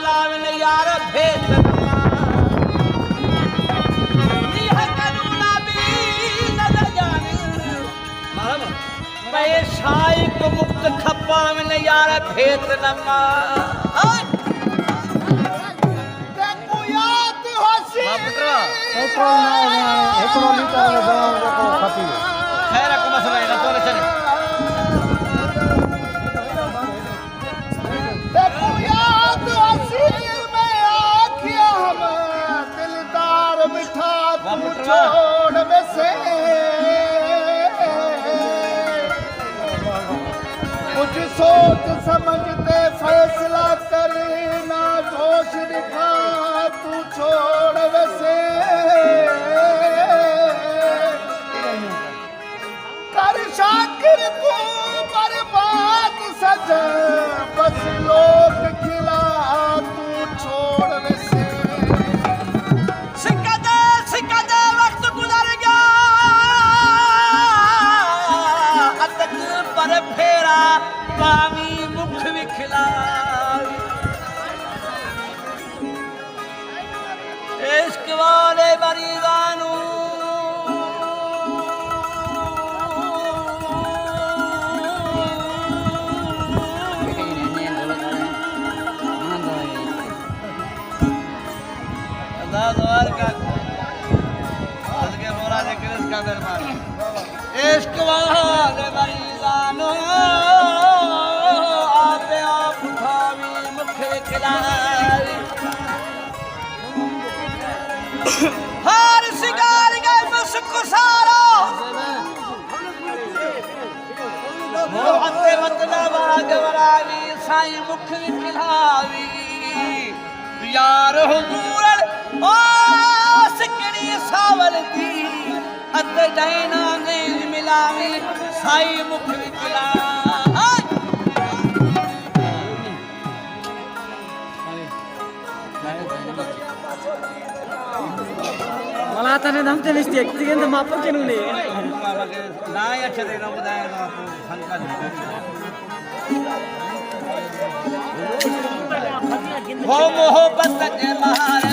मिलावन यार भेद नीह करूना भी नजर जान मैं शाही को मुक्त खपावन यार भेद नमा देखो याद होसी हिकिड़ो लीटर में दवा जेको खपी खैर को मसला है ना तो चले देखो याद होसी मैं आखिया हम दिलदार मिठा तू छोड़ वैसे कुछ सोच समझते फैसला करे ना जोश दिखा तू छोड़ वैसे कर शाकिर तू बर्बाद सजा बस लोग खिला तू छोड़ वैसे सिकदे वक्त गुजर गया अतक पर फेरा पानी मुख विखला इश्क वाले मरीजानू इश्क वाले मरीजानो आपे आप उठावी मुखे खिलाई हर सिगार गए मुस्कु सारो मोहब्बत मतलब आगवरावी साई मुख खिलावी यार हुजूर ओ सिकड़ी सावल दी अत डाइना ने मिलावी साई मुख विकला मला आता ने दमते निस्ते तिगेंद माप केनु ने ना अच्छा देना बुधाए ना तो संका वो मोहब्बत के मारे